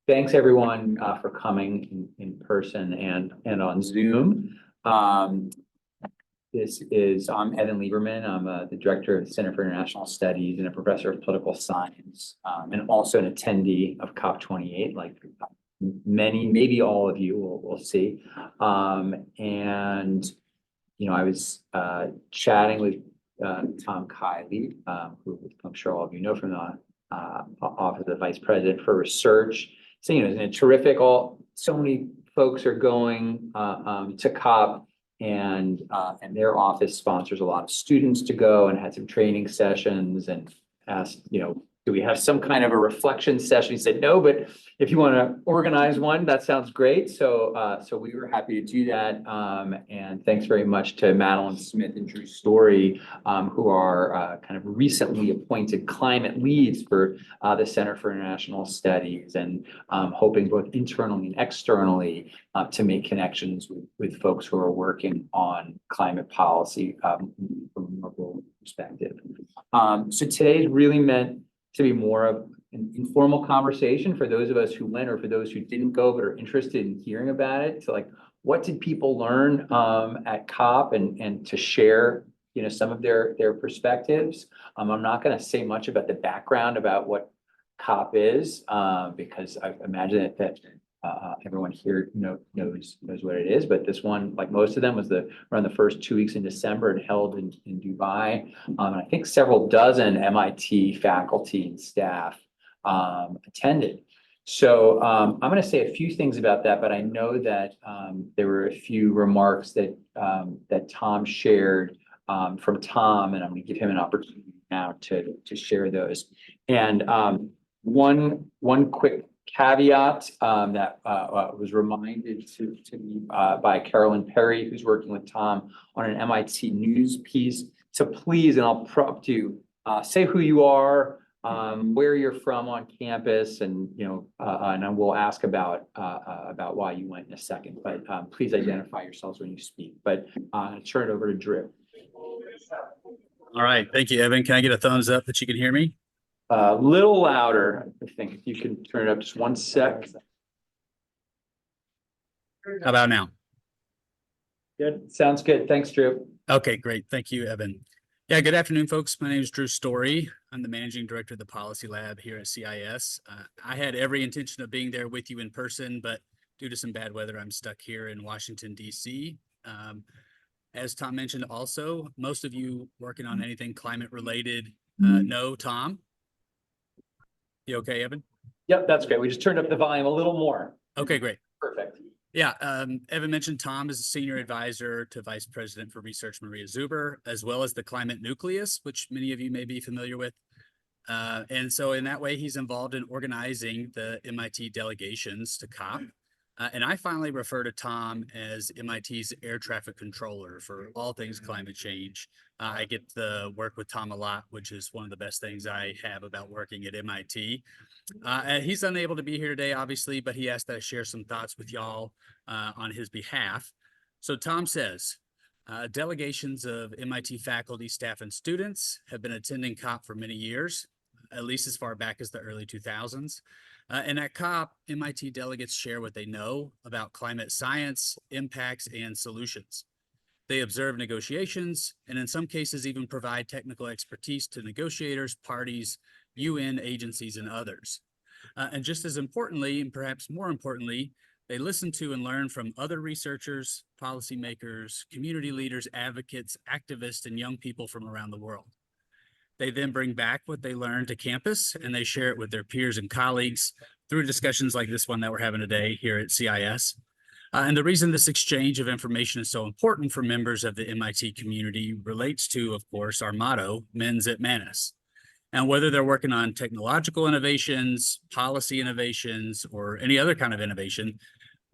thanks everyone for coming in person and on Zoom. I'm Evan Lieberman. I'm the director of the Center for International Studies and a professor of political science, and also an attendee of COP28, like many, maybe all of you will see. I was chatting with Tom Kiley, who I'm sure all of you know from the Office of the Vice President for Research. So, isn't it terrific? So many folks are going to COP, and their office sponsors a lot of students to go, and had some training sessions, and asked, do we have some kind of a reflection session? He said, no, but if you want to organize one, that sounds great. So we were happy to do that. And thanks very much to Madeline Smith and Drew Story, who are kind of recently appointed climate leads for the Center for International Studies, and hoping both internally and externally to make connections with folks who are working on climate policy from a global perspective. So today's really meant to be more of an informal conversation for those of us who went, or for those who didn't go but are interested in hearing about it. So, like, what did people learn at COP, and to share, some of their perspectives. I'm not going to say much about the background about what COP is, because I imagine that everyone here knows what it is. But this one, like most of them, was around the first 2 weeks in December, and held in Dubai. And I think several dozen MIT faculty and staff attended. So I'm going to say a few things about that, but I know that there were a few remarks that Tom shared from Tom, and I'm going to give him an opportunity now to share those. And one quick caveat that was reminded to me by Carolyn Perry, who's working with Tom on an MIT news piece, to please, and I'll prompt you, say who you are, where you're from on campus, and and we'll ask about why you went in a second. But please identify yourselves when you speak. But I'm going to turn it over to Drew. All right, thank you, Evan. Can I get a thumbs up that you can hear me? A little louder, I think. If you can turn it up just one sec. How about now? Good. Sounds good. Thanks, Drew. Okay, great. Thank you, Evan. Yeah, good afternoon, folks. My name is Drew Story. I'm the managing director of the Policy Lab here at CIS. I had every intention of being there with you in person, but due to some bad weather, I'm stuck here in Washington, D.C. As Tom mentioned also, most of you working on anything climate related know Tom. You okay, Evan? Yep, that's great. We just turned up the volume a little more. Okay, great. Perfect. Yeah, Evan mentioned Tom is a senior advisor to Vice President for Research Maria Zuber, as well as the Climate Nucleus, which many of you may be familiar with. And so in that way, he's involved in organizing the MIT delegations to COP. And I finally refer to Tom as MIT's air traffic controller for all things climate change. I get to work with Tom a lot, which is one of the best things I have about working at MIT. He's unable to be here today, obviously, but he asked that I share some thoughts with y'all on his behalf. So Tom says, delegations of MIT faculty, staff, and students have been attending COP for many years, at least as far back as the early 2000s. And at COP, MIT delegates share what they know about climate science, impacts, and solutions. They observe negotiations, and in some cases even provide technical expertise to negotiators, parties, UN agencies, and others. And just as importantly, and perhaps more importantly, they listen to and learn from other researchers, policymakers, community leaders, advocates, activists, and young people from around the world. They then bring back what they learned to campus, and they share it with their peers and colleagues through discussions like this one that we're having today here at CIS. And the reason this exchange of information is so important for members of the MIT community relates to, of course, our motto, Mens et Manus. And whether they're working on technological innovations, policy innovations, or any other kind of innovation,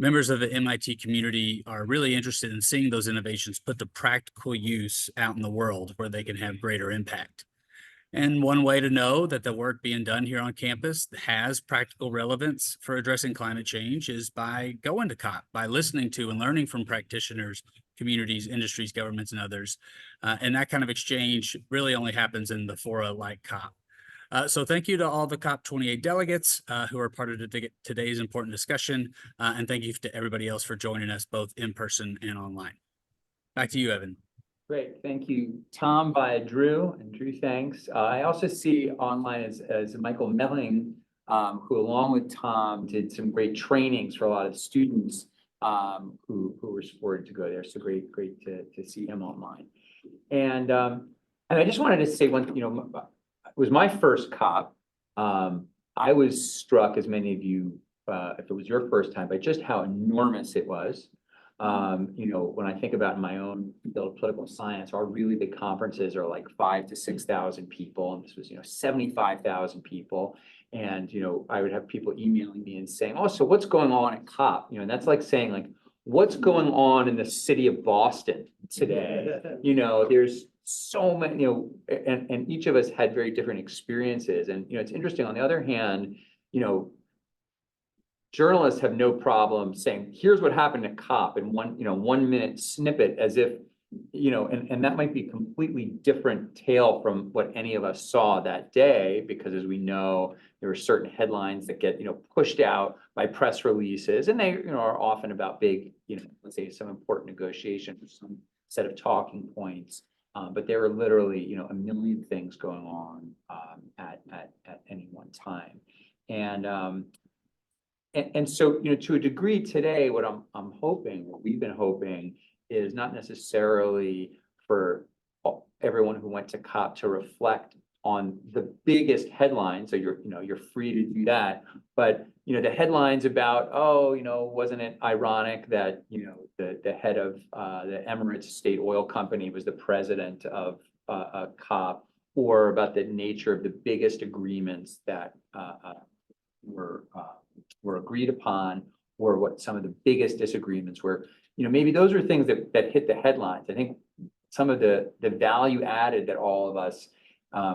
members of the MIT community are really interested in seeing those innovations put to practical use out in the world where they can have greater impact. And one way to know that the work being done here on campus has practical relevance for addressing climate change is by going to COP, by listening to and learning from practitioners, communities, industries, governments, and others. And that kind of exchange really only happens in the fora like COP. So thank you to all the COP28 delegates who are part of today's important discussion. And thank you to everybody else for joining us both in person and online. Back to you, Evan. Great, thank you, Tom, via Drew, and Drew, thanks. I also see online as Michael Melling, who along with Tom did some great trainings for a lot of students who were supported to go there. So great to see him online. And I just wanted to say one thing, you know, it was my first COP. I was struck, as many of you, if it was your first time, by just how enormous it was. You know, when I think about my own field of political science, our really big conferences are like 5,000 to 6,000 people. And this was, you know, 75,000 people. And, you know, I would have people emailing me and saying, oh, so what's going on at COP? You know, and that's like saying, like, what's going on in the city of Boston today? You know, there's so many, you know, and each of us had very different experiences. And, you know, it's interesting. On the other hand, you know, journalists have no problem saying, here's what happened at COP in 1 minute snippet, as if, you know, and that might be a completely different tale from what any of us saw that day, because as we know, there are certain headlines that get, you know, pushed out by press releases, and they, you know, are often about big, you know, let's say some important negotiation or some set of talking points. But there are literally, you know, a million things going on at any one time. And so, you know, to a degree today, what I'm hoping, what we've been hoping, is not necessarily for everyone who went to COP to reflect on the biggest headlines. So you're free to do that. But, you know, the headlines about, oh, you know, wasn't it ironic that, you know, the head of the Emirates State Oil Company was the president of COP, or about the nature of the biggest agreements that were agreed upon, or what some of the biggest disagreements were. You know, maybe those are things that hit the headlines. I think some of the value added that all of us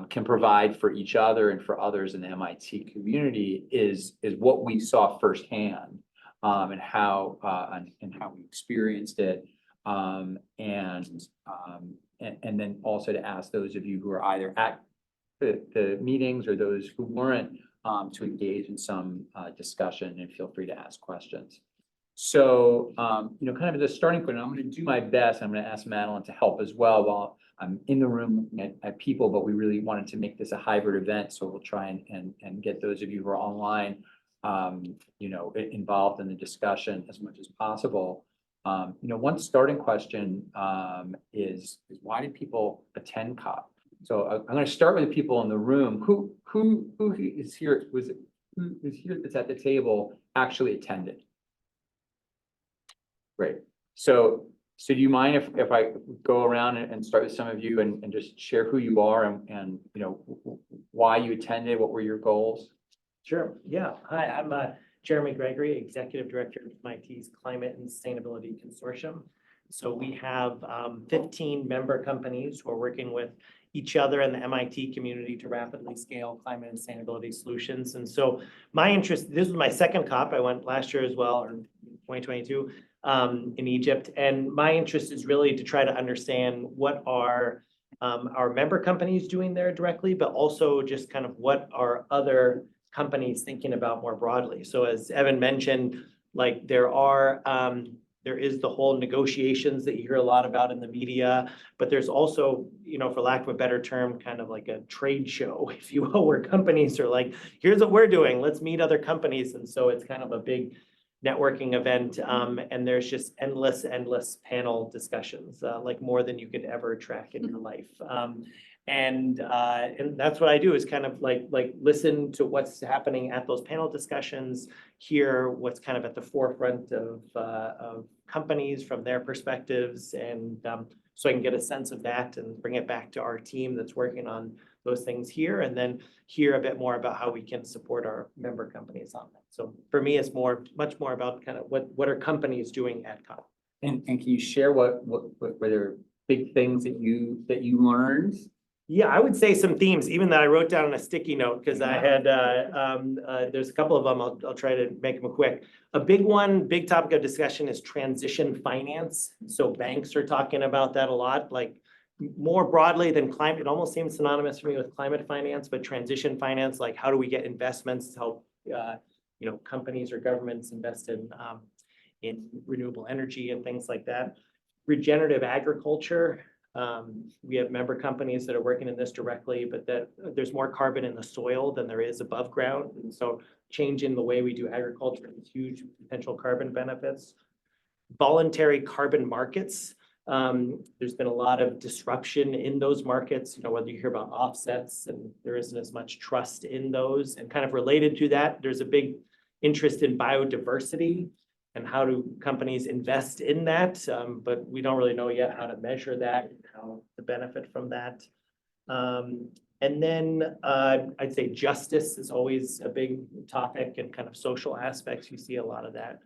can provide for each other and for others in the MIT community is what we saw firsthand, and how we experienced it, and then also to ask those of you who are either at the meetings or those who weren't, to engage in some discussion, and feel free to ask questions. So, you know, kind of as a starting point, I'm going to do my best. I'm going to ask Madeline to help as well while I'm in the room looking at people, but we really wanted to make this a hybrid event. So we'll try and get those of you who are online, you know, involved in the discussion as much as possible. You know, one starting question is why did people attend COP? So I'm going to start with the people in the room. Who is here? Who is here that's at the table actually attended? Great. So do you mind if I go around and start with some of you and just share who you are and you know why you attended? What were your goals? Sure. Yeah. Hi, I'm Jeremy Gregory, Executive Director of MIT's Climate and Sustainability Consortium. So we have 15 member companies who are working with each other in the MIT community to rapidly scale climate and sustainability solutions. And so my interest, this was my second COP. I went last year as well, or 2022, in Egypt. And my interest is really to try to understand what are our member companies doing there directly, but also just kind of what are other companies thinking about more broadly. So as Evan mentioned, like there is the whole negotiations that you hear a lot about in the media, but there's also, you know, for lack of a better term, kind of like a trade show, if you will, where companies are like, here's what we're doing, let's meet other companies. And so it's kind of a big networking event, and there's just endless panel discussions, like more than you could ever track in your life. And that's what I do, is kind of like listen to what's happening at those panel discussions, hear what's kind of at the forefront of companies from their perspectives, and so I can get a sense of that and bring it back to our team that's working on those things here, and then hear a bit more about how we can support our member companies on that. So for me, it's much more about kind of what are companies doing at COP. And can you share what were there big things that you learned? Yeah, I would say some themes, even that I wrote down on a sticky note, because I had, there's a couple of them, I'll try to make them quick. A big topic of discussion is transition finance. So banks are talking about that a lot, like more broadly than climate, it almost seems synonymous for me with climate finance, but transition finance, like how do we get investments to help, companies or governments invest in renewable energy and things like that. Regenerative agriculture. We have member companies that are working in this directly, but that there's more carbon in the soil than there is above ground. And so changing the way we do agriculture has huge potential carbon benefits. Voluntary carbon markets. There's been a lot of disruption in those markets, whether you hear about offsets and there isn't as much trust in those. And kind of related to that, there's a big interest in biodiversity and how do companies invest in that. But we don't really know yet how to measure that and how to benefit from that. And then I'd say justice is always a big topic, and kind of social aspects. You see a lot of that.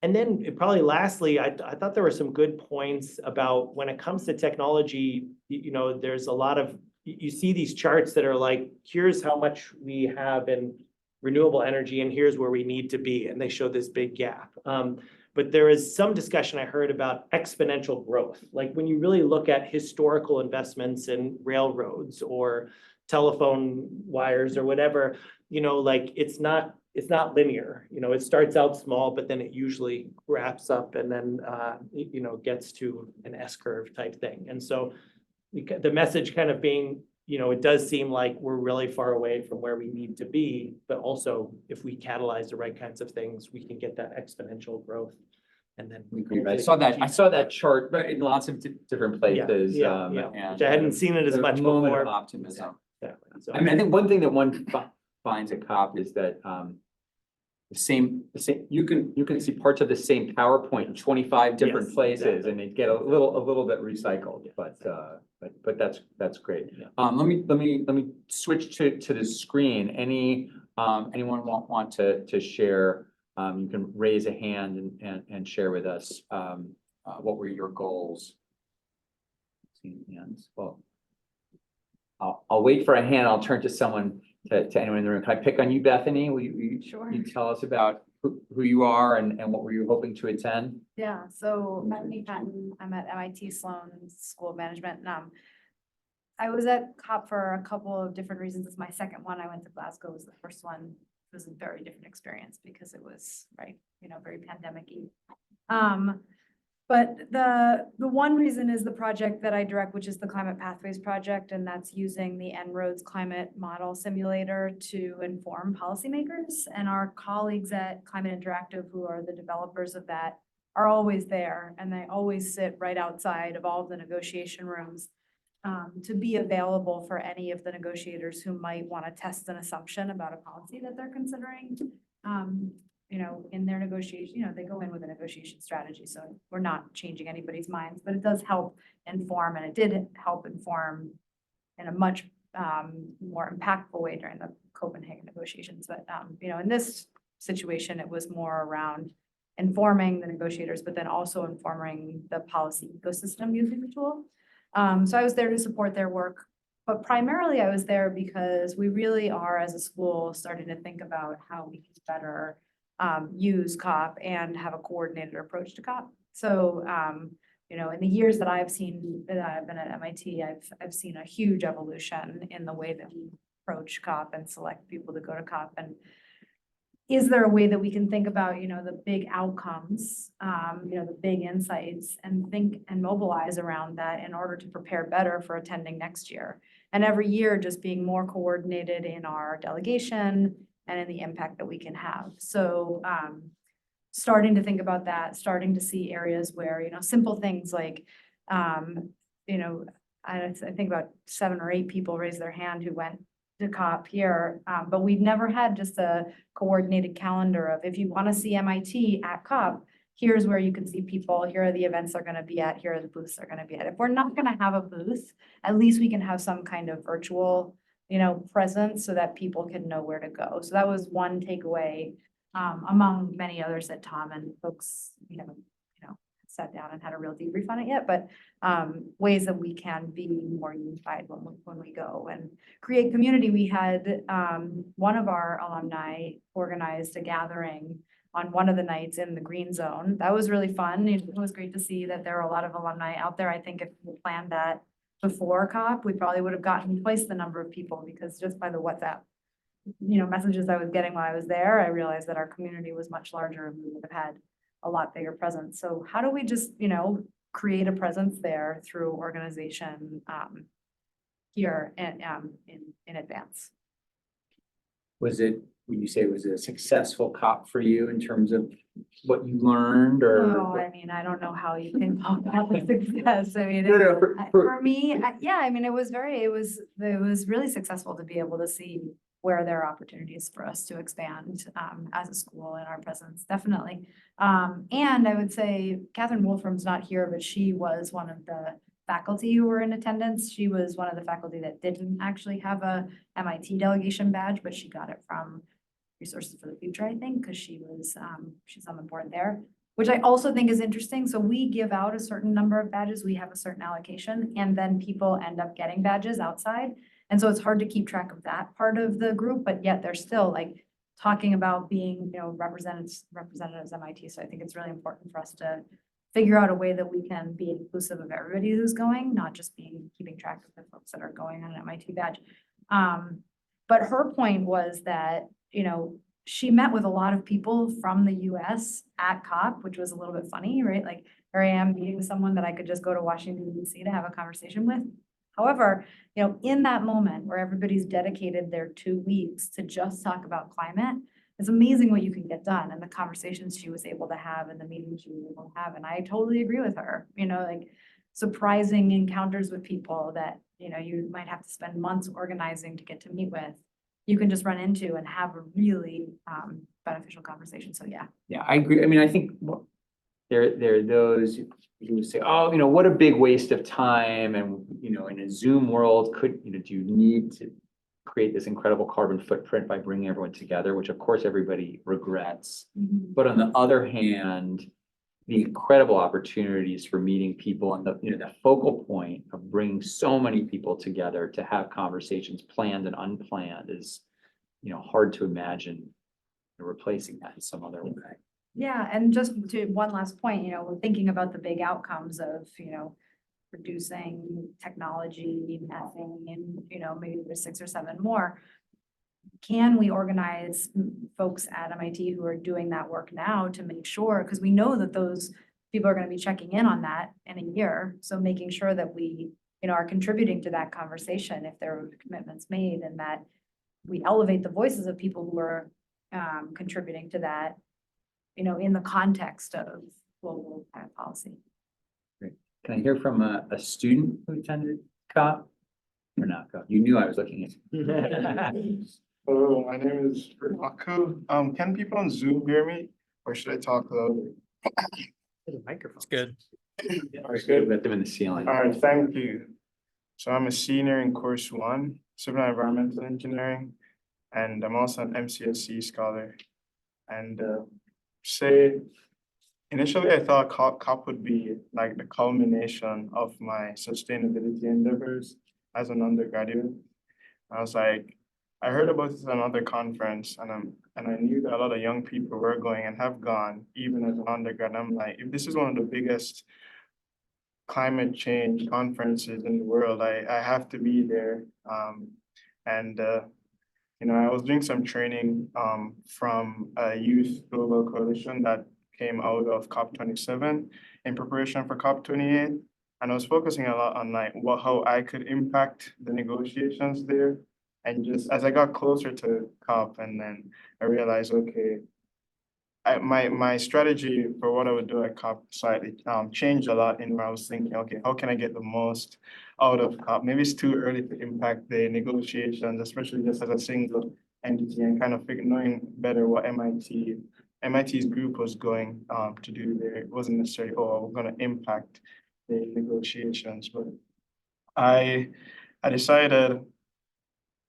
And then probably lastly, I thought there were some good points about when it comes to technology, there's a lot of, you see these charts that are like, here's how much we have in renewable energy and here's where we need to be. And they show this big gap. But there is some discussion I heard about exponential growth. Like when you really look at historical investments in railroads or telephone wires or whatever, like it's not linear. It starts out small, but then it usually wraps up and then, gets to an S curve type thing. And so the message kind of being, it does seem like we're really far away from where we need to be, but also if we catalyze the right kinds of things, we can get that exponential growth. And then I saw that chart in lots of different places. Yeah. And Which I hadn't seen it as much a moment before. of optimism. Exactly. So, I think one thing that one finds at COP is that the same you can see parts of the same PowerPoint in 25 different Yes, places, exactly. and they get a little bit recycled, but that's great. Yeah. Let me switch to the screen. Anyone want to share? You can raise a hand and share with us what were your goals. Seeing hands. Well, I'll wait for a hand. I'll turn to someone. To anyone in the room. Can I pick on you, Bethany? Will you tell us about who you are and what were you hoping to attend? Yeah, so Bethany Patton, I'm at MIT Sloan School of Management. I was at COP for a couple of different reasons. It's my second one. I went to Glasgow, was the first one. It was a very different experience because it was very pandemic-y. But the one reason is the project that I direct, which is the Climate Pathways Project, and that's using the En-ROADS climate model simulator to inform policymakers. And our colleagues at Climate Interactive, who are the developers of that, are always there, and they always sit right outside of all of the negotiation rooms to be available for any of the negotiators who might want to test an assumption about a policy that they're considering. In their negotiation, they go in with a negotiation strategy. So we're not changing anybody's minds, but it does help inform, and it did help inform in a much more impactful way during the Copenhagen negotiations. But, in this situation, it was more around informing the negotiators, but then also informing the policy ecosystem using the tool. So I was there to support their work, but primarily I was there because we really are, as a school, starting to think about how we can better use COP and have a coordinated approach to COP. So, in the years that I've been at MIT, I've seen a huge evolution in the way that we approach COP and select people to go to COP. And is there a way that we can think about, the big outcomes, the big insights, and think and mobilize around that in order to prepare better for attending next year? And every year just being more coordinated in our delegation and in the impact that we can have. So starting to think about that, starting to see areas where, simple things like, I think about 7 or 8 people raised their hand who went to COP here, but we've never had just a coordinated calendar of, if you want to see MIT at COP, here's where you can see people, here are the events they're going to be at, here are the booths they're going to be at. If we're not going to have a booth, at least we can have some kind of virtual presence so that people can know where to go. So that was one takeaway among many others that Tom and folks, sat down and had a real debrief on it yet, but ways that we can be more unified when we go and create community. We had one of our alumni organized a gathering on one of the nights in the green zone. That was really fun. It was great to see that there were a lot of alumni out there. I think if we planned that before COP, we probably would have gotten twice the number of people, because just by the WhatsApp, messages I was getting while I was there, I realized that our community was much larger and we would have had a lot bigger presence. So how do we just, create a presence there through organization, here and, in advance? Would you say it was a successful COP for you in terms of what you learned or? No, I mean, I don't know how you can talk about the success. I mean, No, no, for me, yeah, I mean, it was really successful to be able to see where there are opportunities for us to expand, as a school in our presence, definitely. And I would say Catherine Wolfram's not here, but she was one of the faculty who were in attendance. She was one of the faculty that didn't actually have a MIT delegation badge, but she got it from Resources for the Future, I think, because she's on the board there, which I also think is interesting. So we give out a certain number of badges, we have a certain allocation, and then people end up getting badges outside. And so it's hard to keep track of that part of the group, but yet they're still like talking about being, representatives MIT. So I think it's really important for us to figure out a way that we can be inclusive of everybody who's going, not just keeping track of the folks that are going on an MIT badge. But her point was that, she met with a lot of people from the US at COP, which was a little bit funny, right? Like here I am meeting with someone that I could just go to Washington DC to have a conversation with. However, in that moment where everybody's dedicated their 2 weeks to just talk about climate, it's amazing what you can get done and the conversations she was able to have and the meetings she was able to have. And I totally agree with her, like surprising encounters with people that, you might have to spend months organizing to get to meet with. You can just run into and have a really beneficial conversation. So yeah. Yeah, I agree. I mean, I think there are those who say, oh, what a big waste of time. And, in a Zoom world, do you need to create this incredible carbon footprint by bringing everyone together, which of course everybody regrets. But on the other hand, the incredible opportunities for meeting people and the focal point of bringing so many people together to have conversations planned and unplanned is, hard to imagine replacing that in some other way. Yeah, and just to one last point, we're thinking about the big outcomes of, reducing technology, methane, and, maybe there's 6 or 7 more. Can we organize folks at MIT who are doing that work now to make sure, because we know that those people are going to be checking in on that in a year. So making sure that we, are contributing to that conversation if there are commitments made, and that we elevate the voices of people who are contributing to that, in the context of global policy. Great. Can I hear from a student who attended COP or not COP? You knew I was looking at you. Hello, my name is Rako. Can people on Zoom hear me, or should I talk louder? The microphone. It's good. All right, good. Got them in the ceiling. All right, thank you. So I'm a senior in course 1, Civil and Environmental Engineering, and I'm also an MCSC scholar. And initially I thought COP would be like the culmination of my sustainability endeavors as an undergraduate. I was like, I heard about this at another conference, and I knew that a lot of young people were going and have gone, even as an undergrad. I'm like, if this is one of the biggest climate change conferences in the world, I have to be there. I was doing some training from a youth global coalition that came out of COP27 in preparation for COP28. And I was focusing a lot on how I could impact the negotiations there. And just as I got closer to COP, and then I realized, okay, my strategy for what I would do at COP slightly changed a lot in where I was thinking, okay, how can I get the most out of COP? Maybe it's too early to impact the negotiations, especially just as a single entity, and kind of knowing better what MIT's group was going to do there. It wasn't necessarily, oh, we're going to impact the negotiations, but I decided,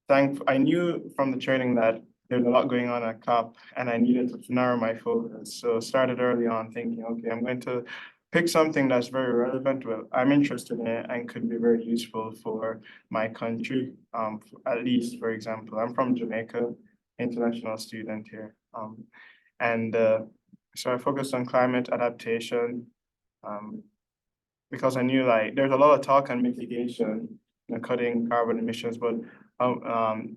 I knew from the training that there's a lot going on at COP, and I needed to narrow my focus. So started early on thinking, okay, I'm going to pick something that's very relevant, well, I'm interested in it, and could be very useful for my country. At least, for example, I'm from Jamaica, international student here. And so I focused on climate adaptation because I knew like there's a lot of talk on mitigation, cutting carbon emissions, but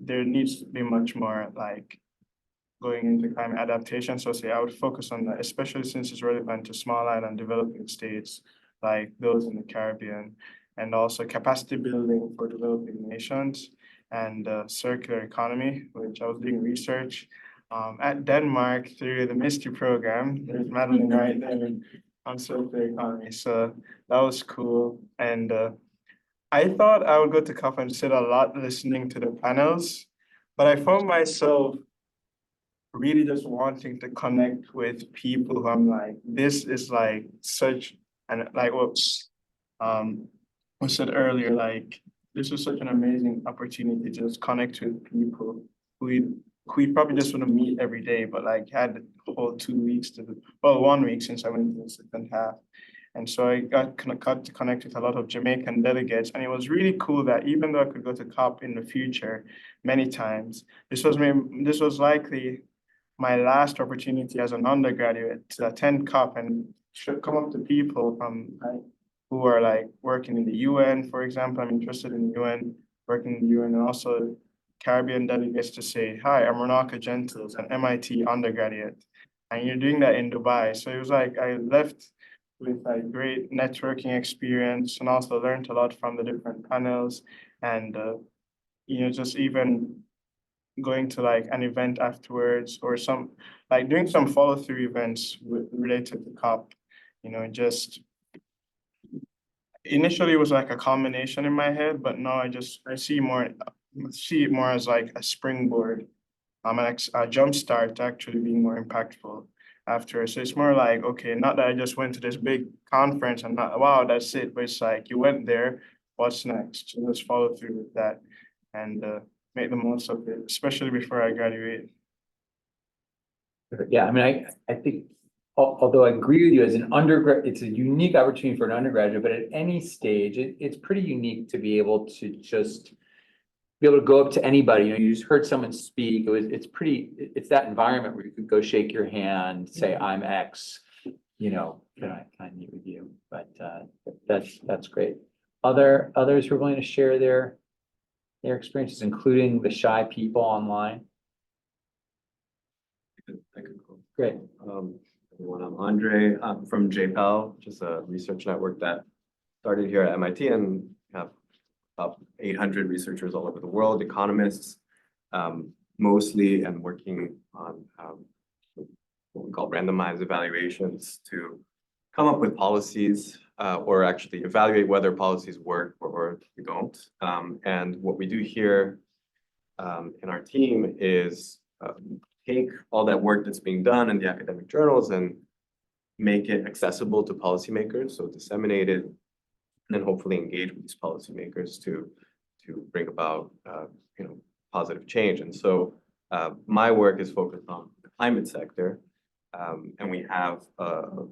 there needs to be much more like going into climate adaptation. So say I would focus on that, especially since it's relevant to small island developing states like those in the Caribbean, and also capacity building for developing nations and circular economy, which I was doing research at Denmark through the MISTY program. There's Madeline right there on circular economy. So that was cool. And I thought I would go to COP and sit a lot listening to the panels, but I found myself really just wanting to connect with people who I'm like, this is like such, and like what was said earlier, like this was such an amazing opportunity to just connect with people who we probably just want to meet every day, but like had the whole 2 weeks well, 1 week since I went into the second half. And so I got to connect with a lot of Jamaican delegates, and it was really cool that even though I could go to COP in the future many times, this was likely my last opportunity as an undergraduate to attend COP and should come up to people from who are like working in the UN, for example. I'm interested in the UN, working in the UN, and also Caribbean delegates to say, hi, I'm Renaka Gentles, an MIT undergraduate, and you're doing that in Dubai. So it was like I left with like great networking experience and also learned a lot from the different panels and just even going to like an event afterwards or some like doing some follow-through events related to COP, just initially it was like a combination in my head, but now I see it more as like a springboard, a jump start to actually being more impactful after. So it's more like, okay, not that I just went to this big conference and not, wow, that's it, but it's like you went there, what's next? So let's follow through with that and make the most of it, especially before I graduate. Yeah, I mean, I think, although I agree with you, as an undergrad, it's a unique opportunity for an undergraduate, but at any stage, it's pretty unique to be able to just be able to go up to anybody, you just heard someone speak, it's that environment where you could go shake your hand, say, I'm X, can I meet with you? But that's great. Others who are willing to share their experiences, including the shy people online? I could go. Great. Everyone, I'm Andre. I'm from JPAL, just a research network that started here at MIT and have about 800 researchers all over the world, economists, mostly, and working on what we call randomized evaluations to come up with policies or actually evaluate whether policies work or they don't. And what we do here in our team is take all that work that's being done in the academic journals and make it accessible to policymakers, so disseminate it, and then hopefully engage with these policymakers to bring about positive change. And so my work is focused on the climate sector, and we have a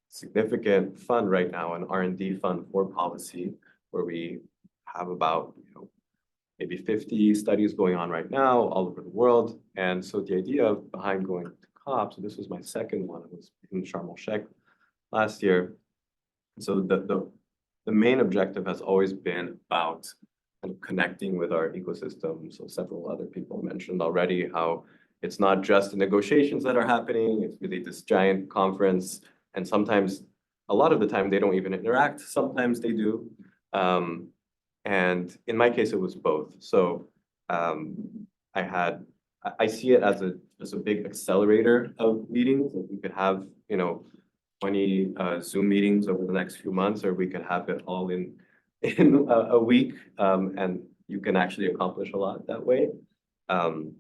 significant fund right now, an R&D fund for policy, where we have about maybe 50 studies going on right now all over the world. And so the idea behind going to COP, so this was my second one, it was in Sharm el-Sheikh last year. So the main objective has always been about kind of connecting with our ecosystem. So several other people mentioned already how it's not just the negotiations that are happening, it's really this giant conference. And sometimes, a lot of the time, they don't even interact. Sometimes they do. And in my case, it was both. So I see it as a big accelerator of meetings. That we could have 20 Zoom meetings over the next few months, or we could have it all in a week, and you can actually accomplish a lot that way. And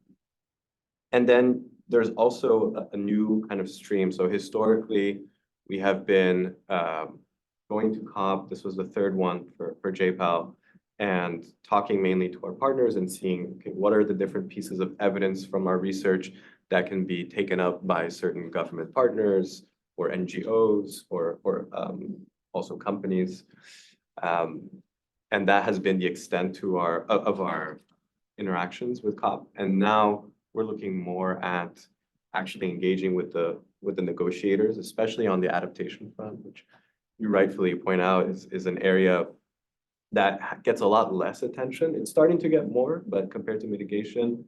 then there's also a new kind of stream. So historically, we have been going to COP. This was the third one for JPAL, and talking mainly to our partners and seeing, okay, what are the different pieces of evidence from our research that can be taken up by certain government partners or NGOs or also companies. And that has been the extent of our interactions with COP. And now we're looking more at actually engaging with the negotiators, especially on the adaptation front, which you rightfully point out is an area that gets a lot less attention. It's starting to get more, but compared to mitigation,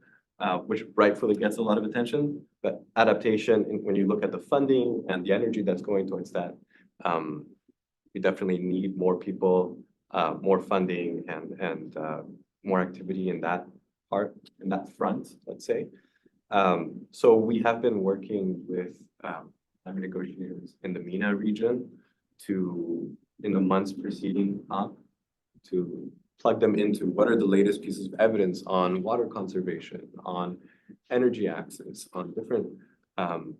which rightfully gets a lot of attention, but adaptation, when you look at the funding and the energy that's going towards that, we definitely need more people, more funding and more activity in that part, in that front, let's say. So we have been working with climate negotiators in the MENA region in the months preceding COP, to plug them into what are the latest pieces of evidence on water conservation, on energy access, on different kind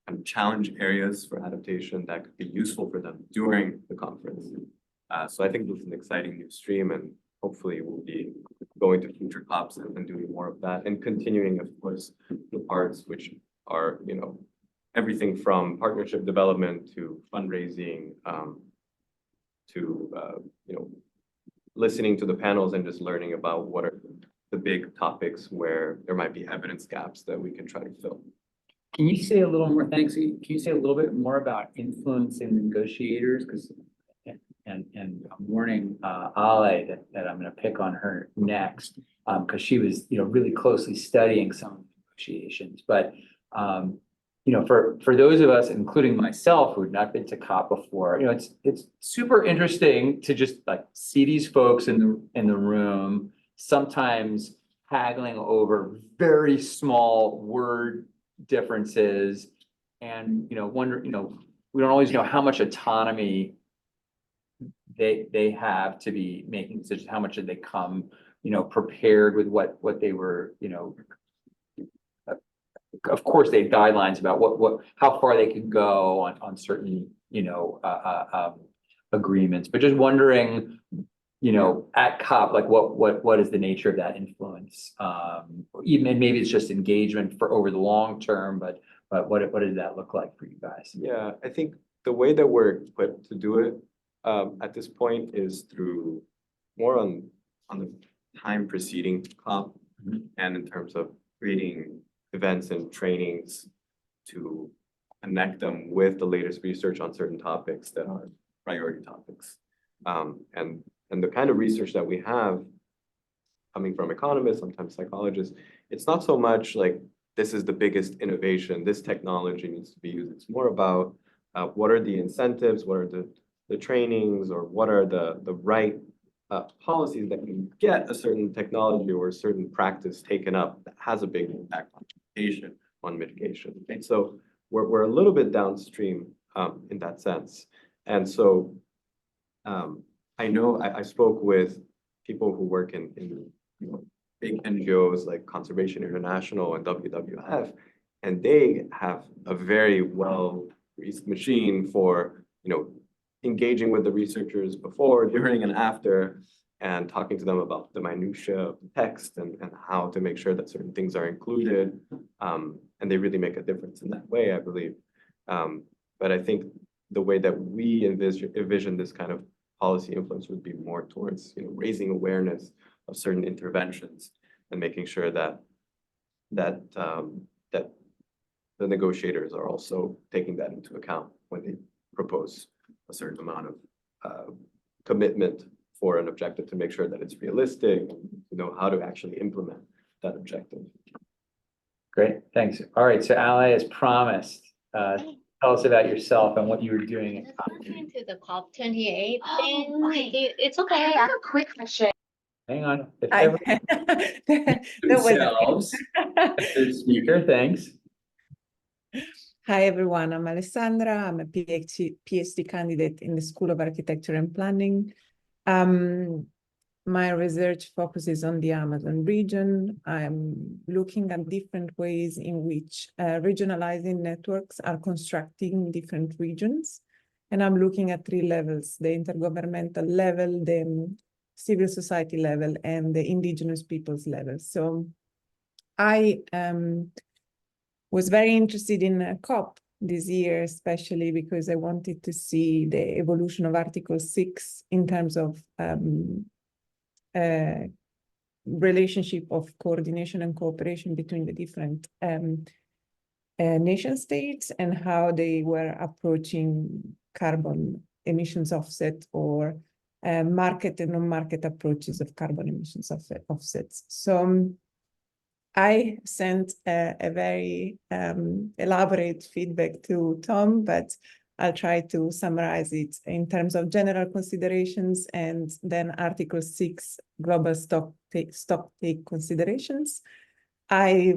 of challenge areas for adaptation that could be useful for them during the conference. So I think this is an exciting new stream, and hopefully we'll be going to future COPs and doing more of that, and continuing, of course, the parts which are, you know, everything from partnership development to fundraising, to you know, listening to the panels and just learning about what are the big topics where there might be evidence gaps that we can try to fill. Can you say a little more, thanks, can you say a little bit more about influencing negotiators? Because, and I'm warning Ale that I'm gonna pick on her next, because she was, you know, really closely studying some of the negotiations. But, you know, for those of us, including myself, who've not been to COP before, you know, it's super interesting to just like see these folks in the room, sometimes haggling over very small word differences, and you know, we don't always know how much autonomy they have to be making decisions. How much did they come, you know, prepared with what they were, you know. Of course, they had guidelines about how far they could go on certain, you know, agreements, but just wondering, you know, at COP, like what is the nature of that influence? Even maybe it's just engagement for over the long term, but what does that look like for you guys? Yeah, I think the way that we're equipped to do it at this point is through more on the time preceding COP, and in terms of creating events and trainings to connect them with the latest research on certain topics that are priority topics. And the kind of research that we have coming from economists, sometimes psychologists, it's not so much like this is the biggest innovation, this technology needs to be used. It's more about what are the incentives, what are the trainings, or what are the right policies that can get a certain technology or a certain practice taken up that has a big impact on mitigation. And so we're a little bit downstream in that sense. And so I know I spoke with people who work in you know, big NGOs like Conservation International and WWF, and they have a very well-greased machine for, you know, engaging with the researchers before, during, and after, and talking to them about the minutia of the text and how to make sure that certain things are included. And they really make a difference in that way, I believe. But I think the way that we envision this kind of policy influence would be more towards, you know, raising awareness of certain interventions and making sure that the negotiators are also taking that into account when they propose a certain amount of commitment for an objective, to make sure that it's realistic, you know, how to actually implement that objective. Great, thanks. All right, so Ale, as promised, tell us about yourself and what you were doing at COP. To the COP28 thing. It's okay. I have a quick question. Hang on. If I- everyone That was- themselves, the speaker, thanks. Hi, everyone. I'm Alessandra. I'm a PhD candidate in the School of Architecture and Planning. My research focuses on the Amazon region. I'm looking at different ways in which regionalizing networks are constructing different regions. And I'm looking at 3 levels: the intergovernmental level, the civil society level, and the indigenous peoples level. So I was very interested in COP this year, especially because I wanted to see the evolution of Article 6 in terms of relationship of coordination and cooperation between the different nation states and how they were approaching carbon emissions offset or market and non-market approaches of carbon emissions offsets. So I sent a very elaborate feedback to Tom, but I'll try to summarize it in terms of general considerations and then Article 6 global stock take considerations. I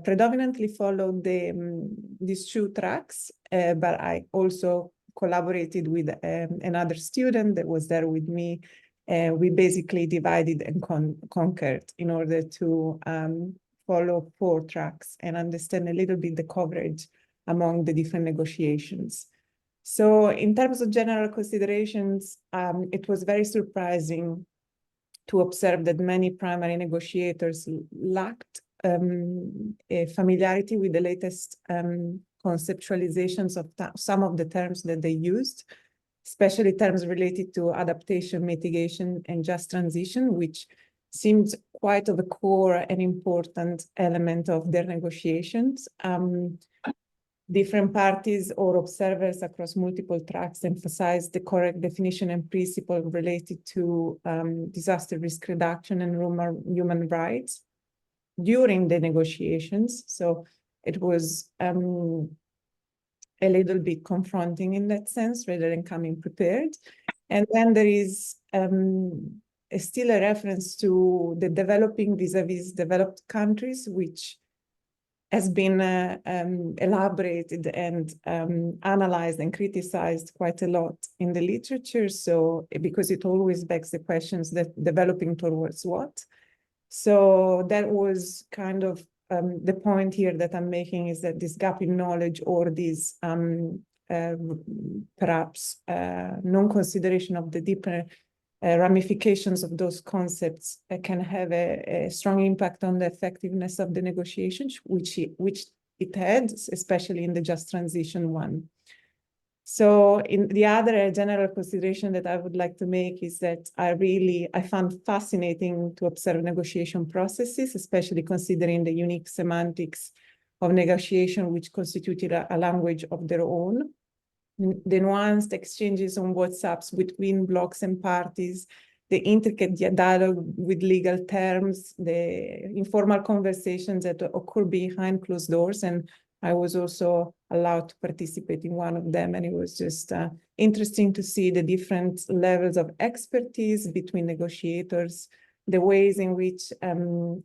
predominantly followed these two tracks, but I also collaborated with another student that was there with me. We basically divided and conquered in order to follow 4 tracks and understand a little bit the coverage among the different negotiations. So in terms of general considerations, it was very surprising to observe that many primary negotiators lacked a familiarity with the latest conceptualizations of some of the terms that they used, especially terms related to adaptation, mitigation, and just transition, which seems quite of a core and important element of their negotiations. Different parties or observers across multiple tracks emphasize the correct definition and principle related to disaster risk reduction and human rights during the negotiations. So it was a little bit confronting in that sense, rather than coming prepared. And then there is still a reference to the developing vis-a-vis developed countries, which has been elaborated and analyzed and criticized quite a lot in the literature. So because it always begs the questions that developing towards what. So that was kind of the point here that I'm making, is that this gap in knowledge or this perhaps non-consideration of the deeper ramifications of those concepts can have a strong impact on the effectiveness of the negotiations, which it had, especially in the just transition one. So in the other general consideration that I would like to make is that I found fascinating to observe negotiation processes, especially considering the unique semantics of negotiation, which constituted a language of their own. The nuanced exchanges on WhatsApps between blocs and parties, the intricate dialogue with legal terms, the informal conversations that occur behind closed doors. And I was also allowed to participate in one of them. And it was just interesting to see the different levels of expertise between negotiators, the ways in which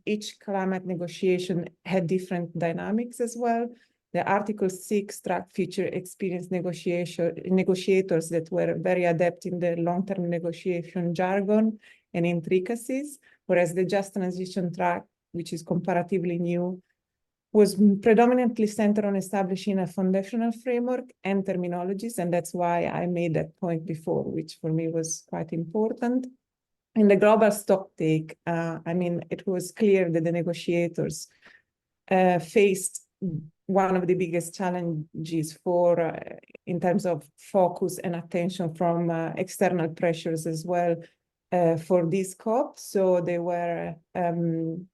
each climate negotiation had different dynamics as well. The Article 6 track feature experienced negotiators that were very adept in the long-term negotiation jargon and intricacies, whereas the just transition track, which is comparatively new, was predominantly centered on establishing a foundational framework and terminologies, and that's why I made that point before, which for me was quite important. In the global stocktake, it was clear that the negotiators faced one of the biggest challenges in terms of focus and attention from external pressures as well for this COP. So they were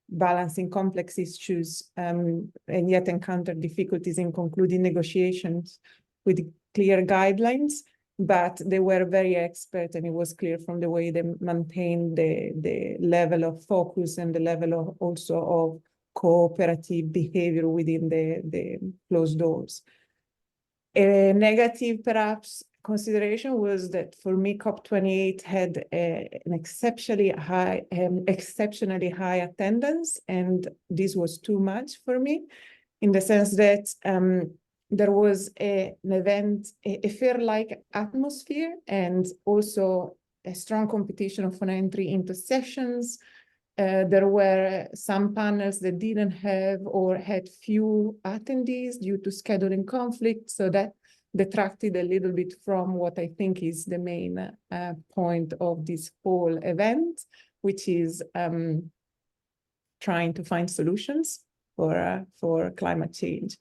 balancing complex issues and yet encountered difficulties in concluding negotiations with clear guidelines, but they were very expert, and it was clear from the way they maintained the level of focus and the level of also of cooperative behavior within the closed doors. A negative, perhaps, consideration was that for me, COP28 had an exceptionally high attendance, and this was too much for me, in the sense that there was an event, a fair-like atmosphere, and also a strong competition for entry into sessions. There were some panels that didn't have or had few attendees due to scheduling conflicts, so that detracted a little bit from what I think is the main point of this whole event, which is trying to find solutions for climate change.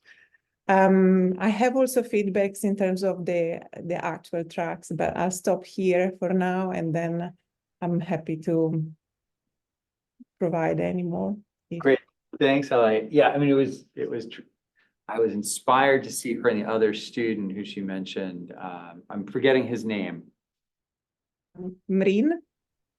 I have also feedbacks in terms of the actual tracks, but I'll stop here for now, and then I'm happy to provide any more. Great, thanks, Ali. Yeah, I mean, it was I was inspired to see her and the other student who she mentioned. I'm forgetting his name. Marine,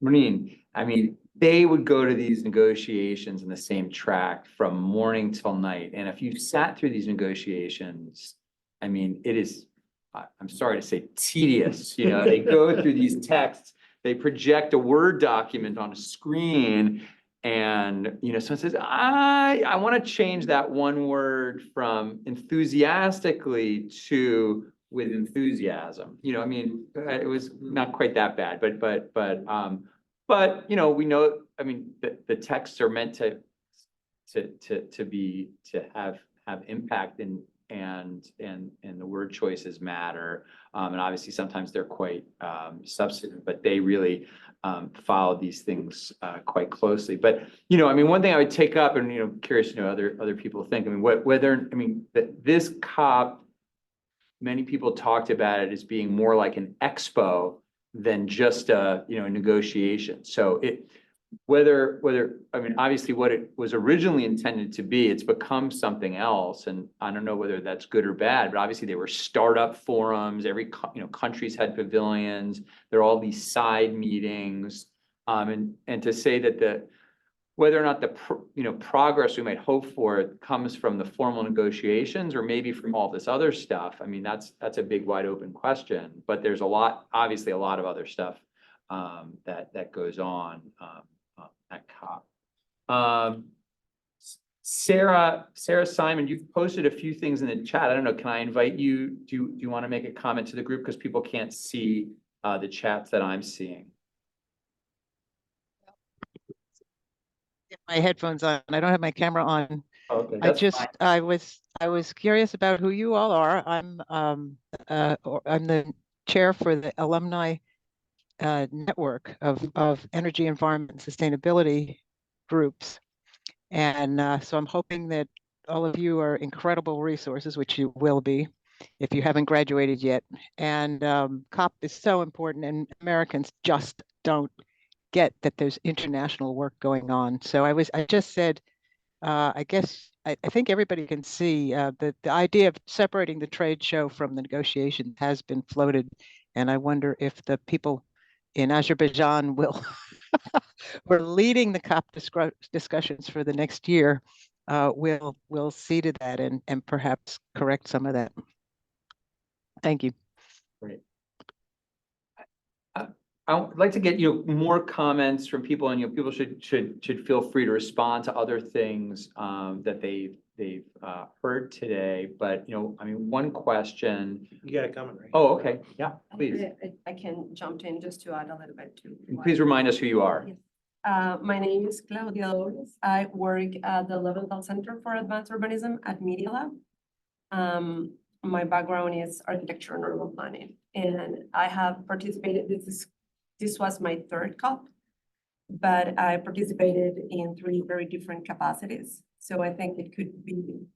Marine, I mean, they would go to these negotiations in the same track from morning till night. And if you sat through these negotiations, I mean, it is, I'm sorry to say, tedious. You know, they go through these texts, they project a Word document on a screen. And, you know, someone says, I want to change that one word from enthusiastically to with enthusiasm. You know, I mean, it was not quite that bad, but, you know, we know, I mean, the texts are meant to have impact and the word choices matter. And obviously sometimes they're quite substantive, but they really follow these things quite closely. But, you know, I mean, one thing I would take up, and, you know, curious to know other people think, I mean, whether, I mean, this COP, many people talked about it as being more like an expo than just a, you know, a negotiation. So whether, I mean, obviously what it was originally intended to be, it's become something else. And I don't know whether that's good or bad, but obviously they were startup forums. Every, you know, countries had pavilions. There are all these side meetings. And to say that whether or not you know, progress we might hope for comes from the formal negotiations or maybe from all this other stuff. I mean, that's a big wide open question, but there's obviously a lot of other stuff that goes on at COP. Sarah Simon, you've posted a few things in the chat. I don't know, can I invite you? Do you want to make a comment to the group? Because people can't see the chats that I'm seeing. My headphones on. I don't have my camera on. Okay, that's fine. I was curious about who you all are. I'm the chair for the alumni network of energy, environment, and sustainability groups, and so I'm hoping that all of you are incredible resources, which you will be if you haven't graduated yet. And COP is so important, and Americans just don't get that there's international work going on. So I just said, I guess, I think everybody can see that the idea of separating the trade show from the negotiation has been floated. And I wonder if the people in Azerbaijan we're leading the COP discussions for the next year, will see to that and perhaps correct some of that. Thank you. Great. I would like to get, you know, more comments from people, and, you know, people should feel free to respond to other things that they've heard today. But, you know, I mean, one question. You got a comment, right? Oh, okay, yeah, please. I can jump in just to add a little bit to. And please remind us who you are. My name is Claudia Dolores. I work at the Leventhal Center for Advanced Urbanism at Media Lab. My background is architecture and urban planning, and I have participated. This was my third COP, but I participated in 3 very different capacities. So I think it could be,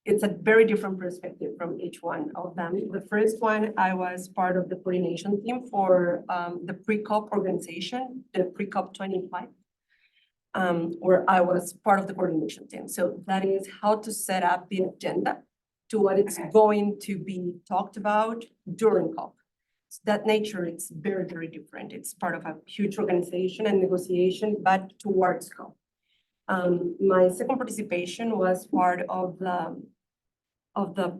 it's a very different perspective from each one of them. The first one, I was part of the coordination team for the pre-COP organization, the pre-COP28, where I was part of the coordination team. So that is how to set up the agenda to what it's going to be talked about during COP. So that nature, it's very, very different. It's part of a huge organization and negotiation, but towards COP. My second participation was part of the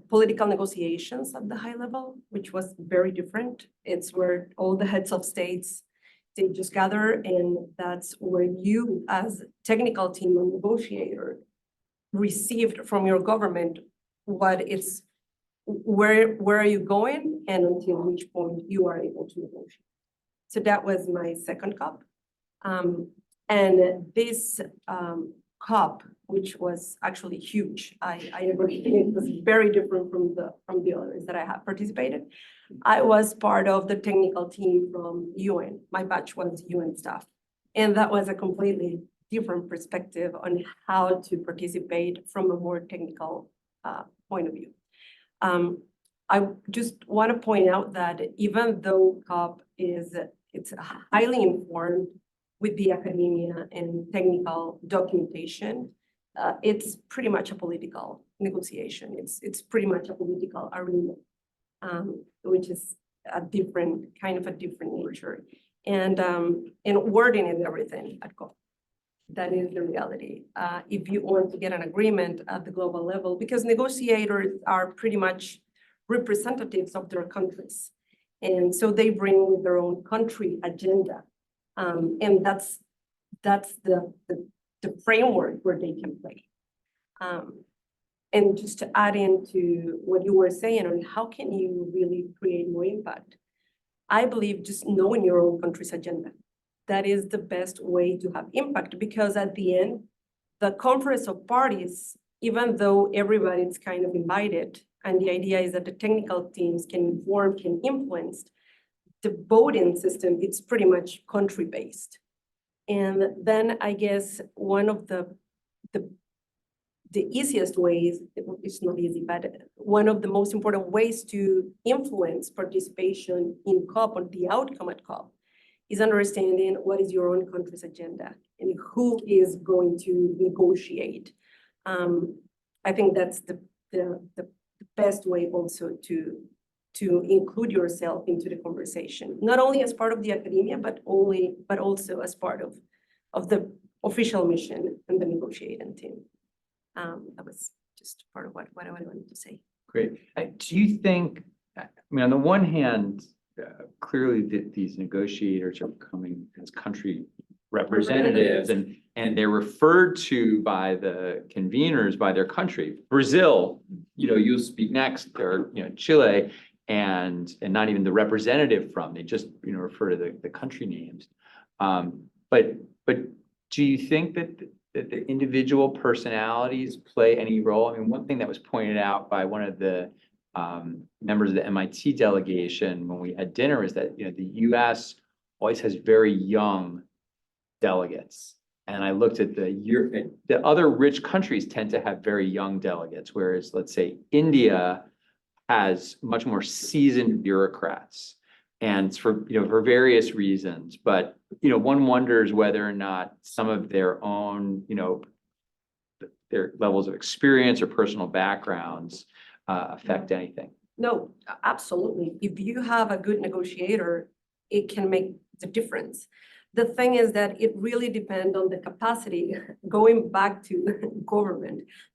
political negotiations at the high level, which was very different. It's where all the heads of states, they just gather, and that's where you as technical team and negotiator received from your government what it's, where are you going and until which point you are able to negotiate. So that was my second COP. And this COP, which was actually huge, I agree, it was very different from the others that I have participated. I was part of the technical team from UN. My batch was UN staff. And that was a completely different perspective on how to participate from a more technical point of view. I just want to point out that even though COP it's highly informed with the academia and technical documentation, it's pretty much a political negotiation. It's pretty much a political arena, which is a different nature. And wording is everything at COP. That is the reality. If you want to get an agreement at the global level, because negotiators are pretty much representatives of their countries. And so they bring their own country agenda. And that's the framework where they can play. And just to add into what you were saying on how can you really create more impact, I believe just knowing your own country's agenda. That is the best way to have impact, because at the end, the conference of parties, even though everybody's kind of invited, and the idea is that the technical teams can inform, can influence, the voting system, it's pretty much country-based. And then I guess one of the easiest ways, it's not easy, but one of the most important ways to influence participation in COP or the outcome at COP is understanding what is your own country's agenda and who is going to negotiate. I think that's the best way also to include yourself into the conversation, not only as part of the academia, but also as part of the official mission and the negotiating team. That was just part of what I wanted to say. Great. Do you think, I mean, on the one hand, clearly these negotiators are coming as country representatives and they're referred to by the conveners by their country. Brazil, you'll speak next, or Chile, and not even the representative from, they just refer to the country names. But do you think that the individual personalities play any role? I mean, one thing that was pointed out by one of the members of the MIT delegation when we had dinner is that the US always has very young delegates. And I looked at the other rich countries tend to have very young delegates, whereas let's say India has much more seasoned bureaucrats. And it's for various reasons, but one wonders whether or not some of their own their levels of experience or personal backgrounds affect anything. No, absolutely. If you have a good negotiator, it can make the difference. The thing is that it really depends on the capacity, going back to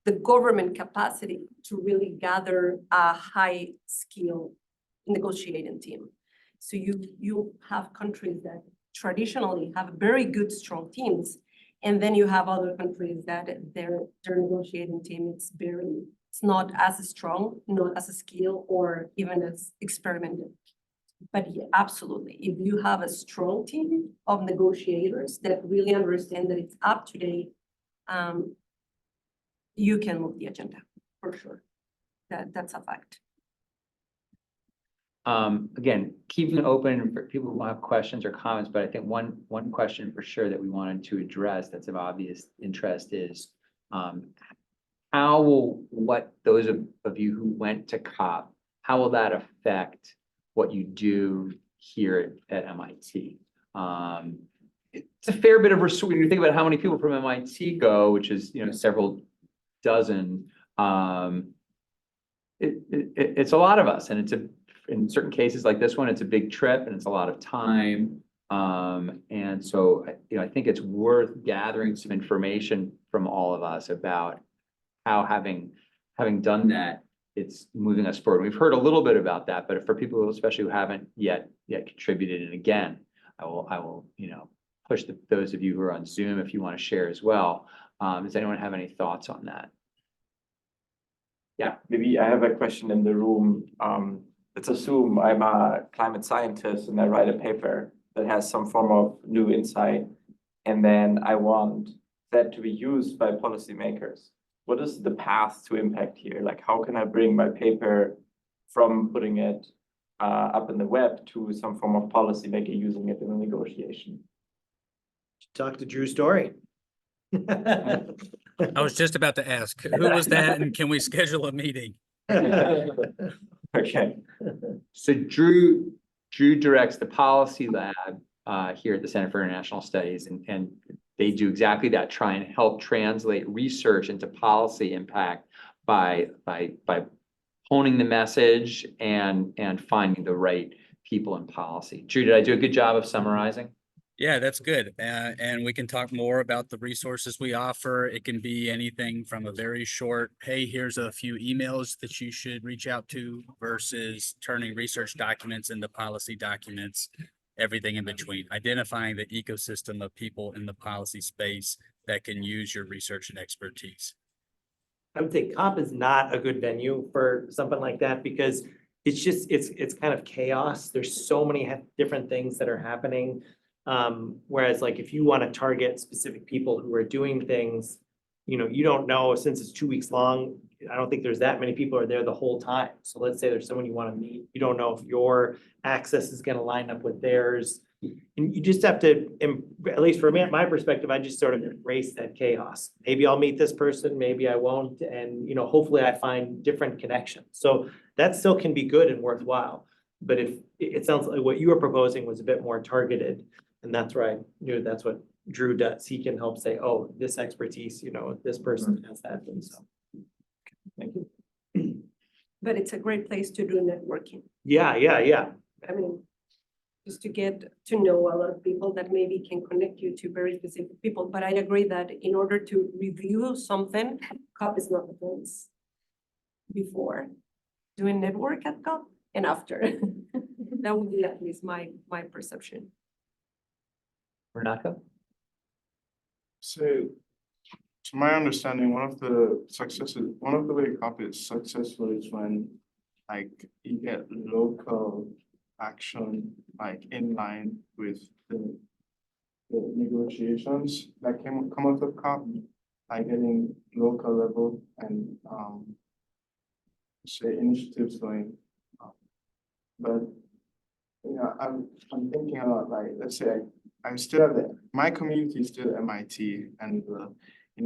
the government capacity to really gather a high skill negotiating team. So you have countries that traditionally have very good, strong teams, and then you have other countries that their negotiating team it's not as strong, not as skilled, or even as experimental. But yeah, absolutely, if you have a strong team of negotiators that really understand that it's up to date, you can move the agenda for sure. That's a fact. Again, keeping it open for people who have questions or comments, but I think one question for sure that we wanted to address that's of obvious interest is how will those of you who went to COP, how will that affect what you do here at MIT? It's a fair bit of research. When you think about how many people from MIT go, which is several dozen, it's a lot of us, and in certain cases like this one, it's a big trip and it's a lot of time. And so, I think it's worth gathering some information from all of us about how having done that, it's moving us forward. We've heard a little bit about that, but for people especially who haven't yet contributed, and again, I will push those of you who are on Zoom if you want to share as well. Does anyone have any thoughts on that? Yeah, maybe I have a question in the room. Let's assume I'm a climate scientist and I write a paper that has some form of new insight, and then I want that to be used by policymakers. What is the path to impact here? Like, how can I bring my paper from putting it up in the web to some form of policymaker using it in a negotiation? Talk to Drew Story. I was just about to ask, who was that, and can we schedule a meeting? Okay. So Drew directs the policy lab here at the Center for International Studies, and they do exactly that, try and help translate research into policy impact by honing the message and finding the right people in policy. Drew, did I do a good job of summarizing? Yeah, that's good. And we can talk more about the resources we offer. It can be anything from a very short, hey, here's a few emails that you should reach out to, versus turning research documents into policy documents, everything in between, identifying the ecosystem of people in the policy space that can use your research and expertise. I would say COP is not a good venue for something like that because it's just, it's kind of chaos. There's so many different things that are happening. Whereas like if you want to target specific people who are doing things, you don't know, since it's 2 weeks long, I don't think there's that many people are there the whole time. So let's say there's someone you want to meet, you don't know if your access is going to line up with theirs. And you just have to, at least for me, my perspective, I just sort of embrace that chaos. Maybe I'll meet this person, maybe I won't. And, hopefully I find different connections. So that still can be good and worthwhile. But if it sounds like what you were proposing was a bit more targeted, and that's right, that's what Drew does. He can help say, oh, this expertise, this person has that. And so, thank you. But it's a great place to do networking. Yeah. I mean, just to get to know a lot of people that maybe can connect you to very specific people. But I agree that in order to review something, COP is not the place. Before doing network at COP and after. That would be at least my perception. Renata? So, to my understanding, one of the way COP is successful is when like you get local action like in line with the negotiations that come out of COP, like getting local level and say initiatives going. But I'm thinking a lot, like let's say I'm still at my community is still MIT, and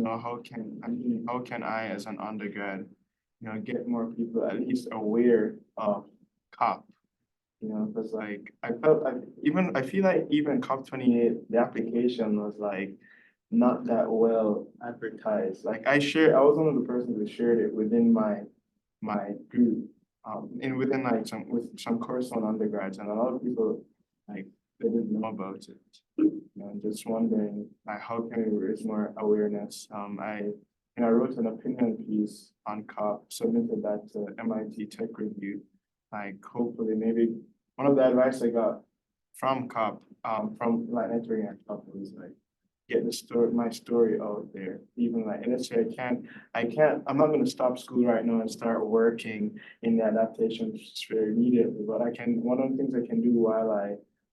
how can I as an undergrad get more people at least aware of COP, because like I feel like even COP28 the application was like not that well advertised. Like I was one of the persons that shared it within my group, and within like some course on undergrads, and a lot of people like they didn't know about it. Just wondering like how can we raise more awareness? I wrote an opinion piece on COP, submitted that to MIT Tech Review. Like hopefully maybe one of the advice I got from COP, from like entering at COP was like get my story out there. Even like, and let's say I'm not going to stop school right now and start working in the adaptation sphere immediately, but one of the things I can do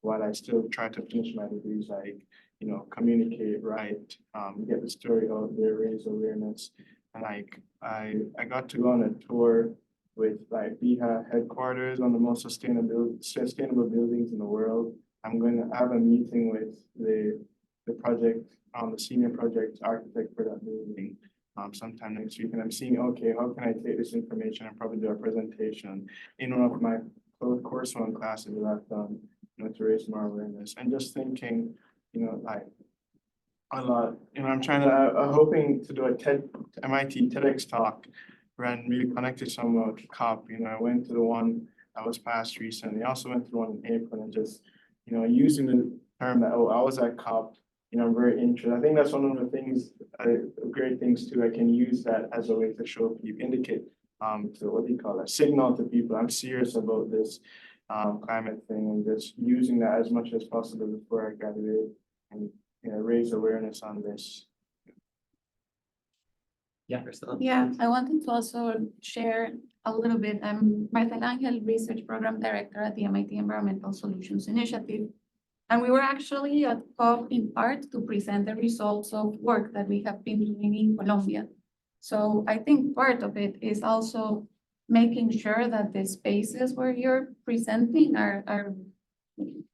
while I still try to finish my degree is like, communicate, write, get the story out there, raise awareness. And like, I got to go on a tour with like BHA headquarters, one of the most sustainable buildings in the world. I'm going to have a meeting with the project, the senior project architect for that building sometime next week. And I'm seeing, okay, how can I take this information and probably do a presentation in one of my course one classes that I've done, to raise more awareness. And just thinking, like a lot, I'm hoping to do a MIT TEDx talk and really connected somewhat to COP. I went to the one that was passed recently. I also went to the one in April and just, using the term that, I was at COP, I'm very interested. I think that's one of the things, great things too. I can use that as a way to show people, indicate, to signal to people, I'm serious about this climate thing, and just using that as much as possible before I graduate and raise awareness on this. Yeah, Priscilla? Yeah, I wanted to also share a little bit. I'm Marcela Angel, Research Program Director at the MIT Environmental Solutions Initiative. And we were actually at COP in part to present the results of work that we have been doing in Colombia. So I think part of it is also making sure that the spaces where you're presenting are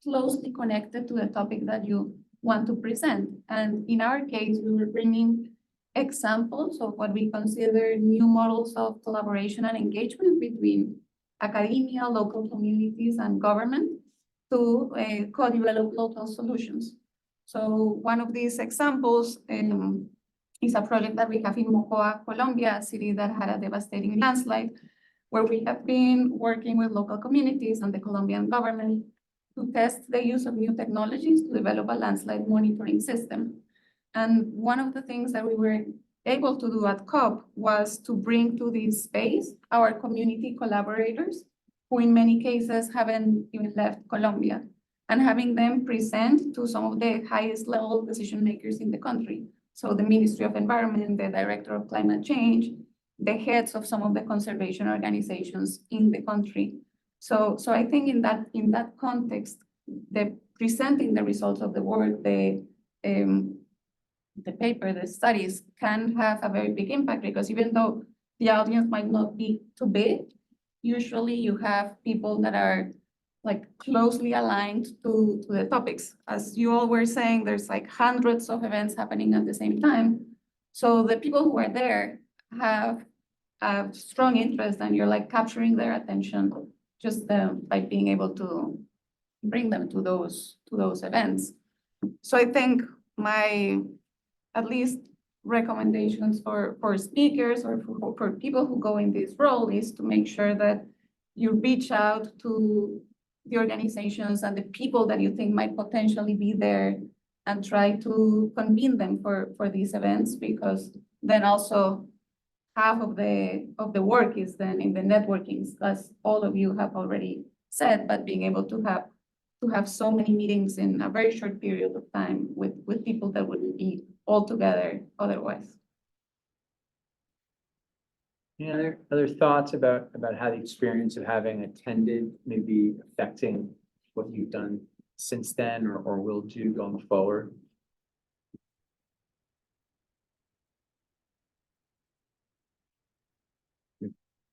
closely connected to the topic that you want to present. And in our case, we were bringing examples of what we consider new models of collaboration and engagement between academia, local communities, and government to co-develop local solutions. So one of these examples is a project that we have in Mocoa, Colombia, a city that had a devastating landslide, where we have been working with local communities and the Colombian government to test the use of new technologies to develop a landslide monitoring system. And one of the things that we were able to do at COP was to bring to this space our community collaborators, who in many cases haven't even left Colombia, and having them present to some of the highest level decision makers in the country. So the Ministry of Environment, the Director of Climate Change, the heads of some of the conservation organizations in the country. So I think in that context, the presenting the results of the work, the paper, the studies can have a very big impact, because even though the audience might not be too big, usually you have people that are like closely aligned to the topics. As you all were saying, there's like hundreds of events happening at the same time. So the people who are there have a strong interest, and you're like capturing their attention just by being able to bring them to those events. So I think my at least recommendations for speakers or for people who go in this role is to make sure that you reach out to the organizations and the people that you think might potentially be there, and try to convene them for these events, because then also half of the work is then in the networking, as all of you have already said, but being able to have so many meetings in a very short period of time with people that wouldn't be all together otherwise. Any other thoughts about how the experience of having attended may be affecting what you've done since then or will do going forward?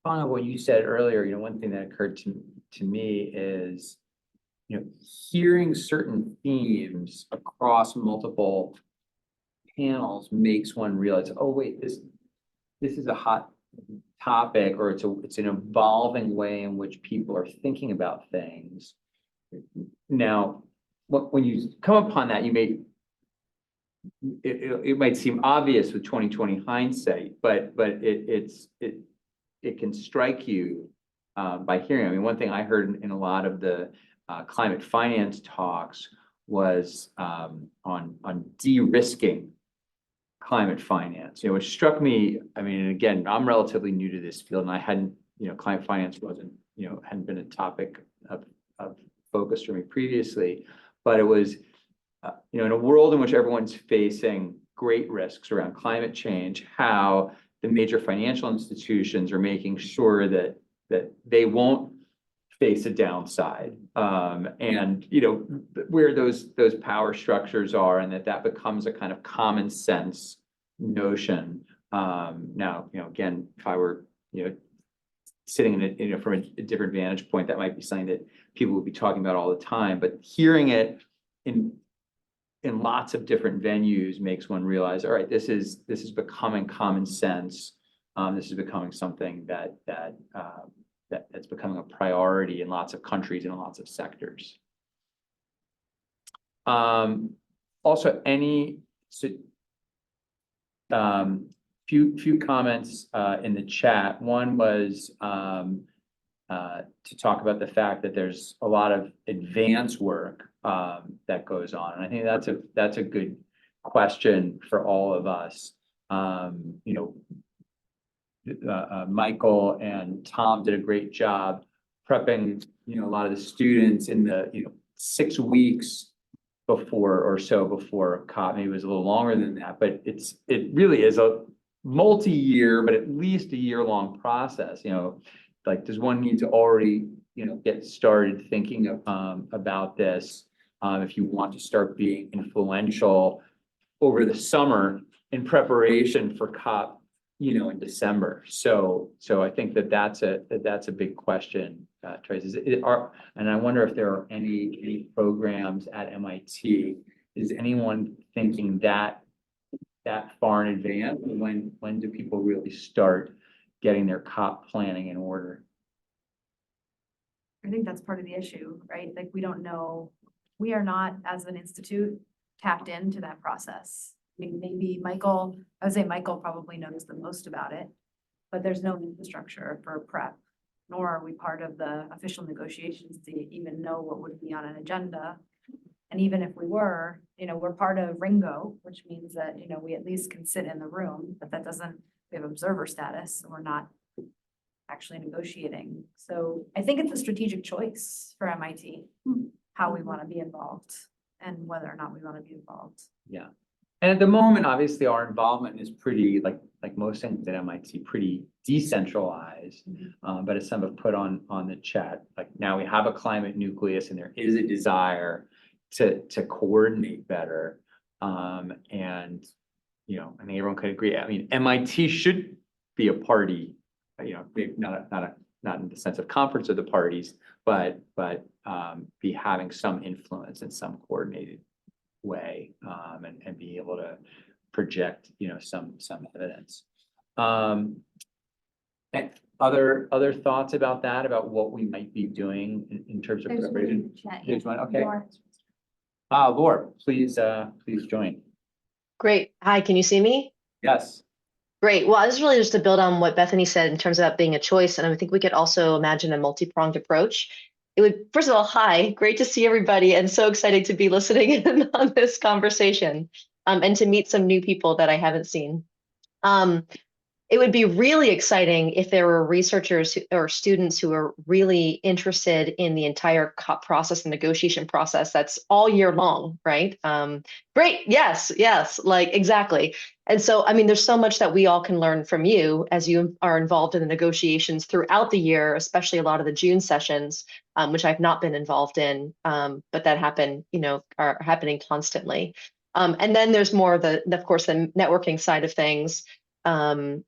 Following what you said earlier, one thing that occurred to me is, hearing certain themes across multiple panels makes one realize, oh, wait, this is a hot topic, or it's an evolving way in which people are thinking about things. Now, when you come upon that, it might seem obvious with 2020 hindsight, but it can strike you by hearing. I mean, one thing I heard in a lot of the climate finance talks was on de-risking climate finance, which struck me. I mean, again, I'm relatively new to this field, and I hadn't, climate finance wasn't, hadn't been a topic of focus for me previously, but it was, in a world in which everyone's facing great risks around climate change, how the major financial institutions are making sure that they won't face a downside, and where those power structures are, and that becomes a kind of common sense notion. Now, again, if I were sitting in from a different vantage point, that might be something that people would be talking about all the time, but hearing it in lots of different venues makes one realize, all right, this is becoming common sense. This is becoming something that's becoming a priority in lots of countries and in lots of sectors. Also, few comments in the chat. One was to talk about the fact that there's a lot of advanced work that goes on, and I think that's a good question for all of us. Michael and Tom did a great job prepping, a lot of the students in the, 6 weeks before COP. Maybe it was a little longer than that, but it really is a multi-year, but at least a year-long process. Like, does one need to already, get started thinking about this if you want to start being influential over the summer in preparation for COP, in December. So I think that's a big question, Trace. And I wonder if there are any programs at MIT. Is anyone thinking that far in advance? When do people really start getting their COP planning in order? I think that's part of the issue, right? Like, we don't know, we are not, as an institute, tapped into that process. I mean, maybe Michael, I would say Michael probably knows the most about it, but there's no infrastructure for prep, nor are we part of the official negotiations to even know what would be on an agenda. And even if we were, we're part of Ringo, which means that, we at least can sit in the room, but that doesn't, we have observer status, so we're not actually negotiating. So I think it's a strategic choice for MIT, how we want to be involved and whether or not we want to be involved. Yeah. And at the moment, obviously, our involvement is pretty, like most things at MIT, pretty decentralized. But as some have put on the chat, like now we have a climate nucleus and there is a desire to coordinate better. And, I think everyone could agree. I mean, MIT should be a party, maybe not in the sense of conference of the parties, but be having some influence in some coordinated way, and be able to project, some evidence. And other thoughts about that, about what we might be doing in terms of preparation? There's one, okay. Laura, please join. Great. Hi, can you see me? Yes. Great. Well, this is really just to build on what Bethany said in terms of that being a choice. And I think we could also imagine a multi-pronged approach. It would, first of all, hi, great to see everybody and so excited to be listening in on this conversation, and to meet some new people that I haven't seen. It would be really exciting if there were researchers or students who are really interested in the entire COP process and negotiation process that's all year long, right? Great, yes, like exactly. And so, I mean, there's so much that we all can learn from you as you are involved in the negotiations throughout the year, especially a lot of the June sessions, which I've not been involved in, but that happen, are happening constantly. And then there's more of of course, the networking side of things,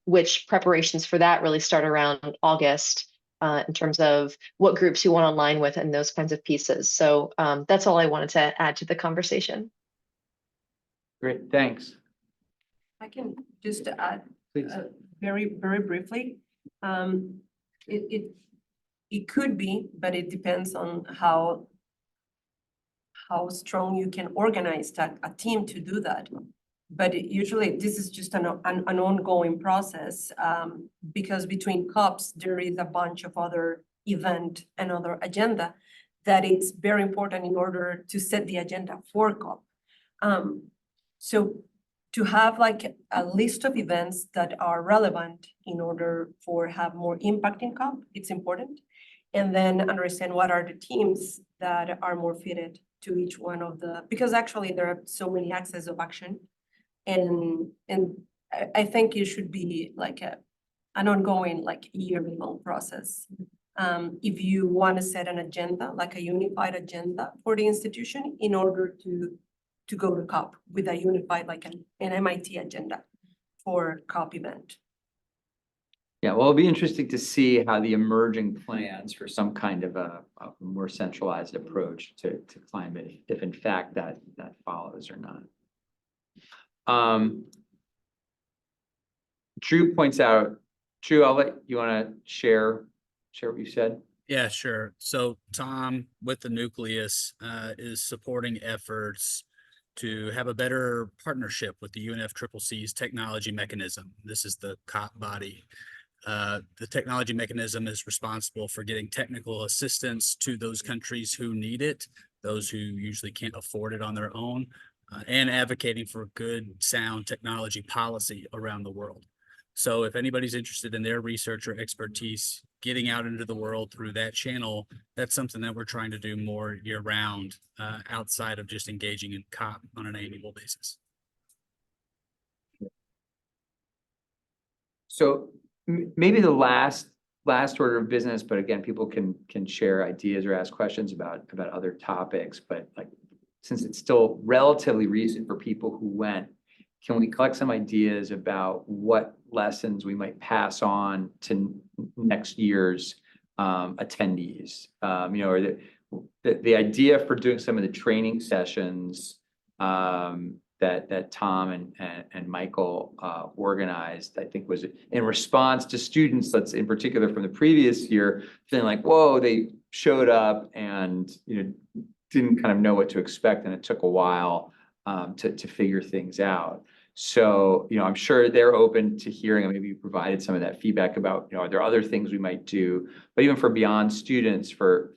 which preparations for that really start around August, in terms of what groups you want to align with and those kinds of pieces. So that's all I wanted to add to the conversation. Great, thanks. I can just add Please. very, very briefly. It could be, but it depends on how strong you can organize a team to do that. But usually this is just an ongoing process, because between COPs, there is a bunch of other event and other agenda that it's very important in order to set the agenda for COP. So to have like a list of events that are relevant in order for have more impact in COP, it's important. And then understand what are the teams that are more fitted to each one of because actually there are so many axes of action. And I think it should be like an ongoing, like yearly long process. If you want to set an agenda, like a unified agenda for the institution in order to go to COP with a unified, like an MIT agenda for COP event. Yeah, well, it'll be interesting to see how the emerging plans for some kind of a more centralized approach to climate, if in fact that follows or not. Drew points out, Drew, I'll let you want to share what you said. Yeah, sure. So Tom with the nucleus is supporting efforts to have a better partnership with the UNFCCC's technology mechanism. This is the COP body. The technology mechanism is responsible for getting technical assistance to those countries who need it, those who usually can't afford it on their own, and advocating for good, sound technology policy around the world. So if anybody's interested in their research or expertise, getting out into the world through that channel, that's something that we're trying to do more year round, outside of just engaging in COP on an annual basis. So maybe the last order of business, but again, people can share ideas or ask questions about other topics, but like, since it's still relatively recent for people who went, can we collect some ideas about what lessons we might pass on to next year's attendees? Or the idea for doing some of the training sessions that Tom and Michael organized, I think was in response to students that's in particular from the previous year feeling like, whoa, they showed up and didn't kind of know what to expect, and it took a while to figure things out. So, I'm sure they're open to hearing, and maybe you provided some of that feedback about, are there other things we might do? But even for beyond students, for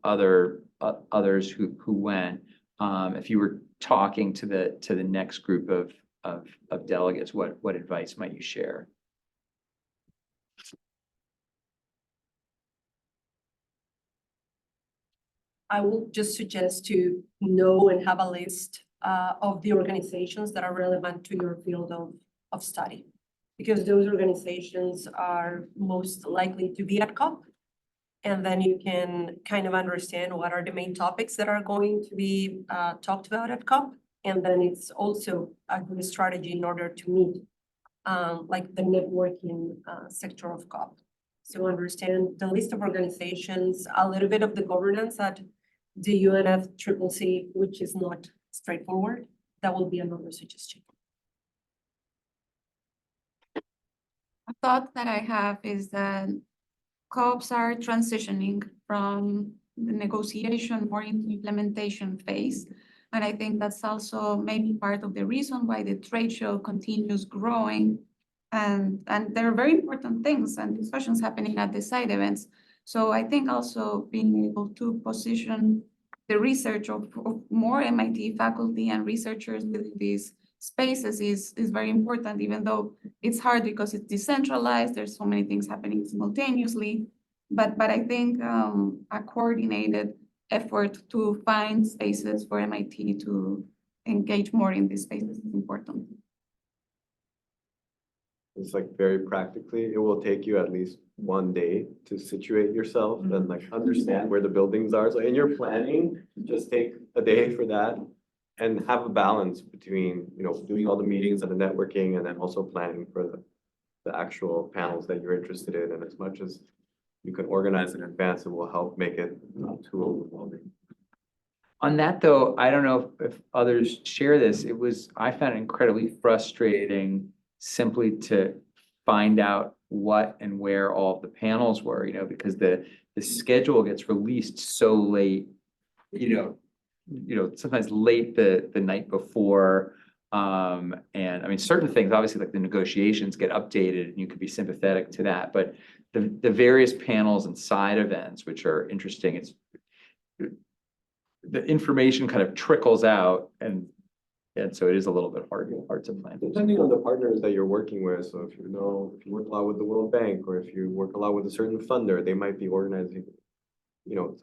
others who went, if you were talking to the next group of delegates, what advice might you share? I will just suggest to know and have a list of the organizations that are relevant to your field of study. Because those organizations are most likely to be at COP. And then you can kind of understand what are the main topics that are going to be talked about at COP. And then it's also a good strategy in order to meet like the networking sector of COP. So understand the list of organizations, a little bit of the governance at the UNFCCC, which is not straightforward. That will be another suggestion. A thought that I have is that COPs are transitioning from the negotiation more into implementation phase. And I think that's also maybe part of the reason why the trade show continues growing. And there are very important things and discussions happening at the side events. So I think also being able to position the research of more MIT faculty and researchers within these spaces is very important, even though it's hard because it's decentralized. There's so many things happening simultaneously. But I think a coordinated effort to find spaces for MIT to engage more in these spaces is important. It's like very practically, it will take you at least one day to situate yourself and like understand where the buildings are. So in your planning, just take a day for that and have a balance between, doing all the meetings and the networking and then also planning for the actual panels that you're interested in. And as much as you can organize in advance, it will help make it not too overwhelming. On that though, I don't know if others share this. I found it incredibly frustrating simply to find out what and where all of the panels were, because the schedule gets released so late, sometimes late the night before. And I mean, certain things, obviously, like the negotiations get updated and you could be sympathetic to that, but the various panels and side events, which are interesting, the information kind of trickles out and so it is a little bit hard to plan. Depending on the partners that you're working with. So if you work a lot with the World Bank, or if you work a lot with a certain funder, they might be organizing,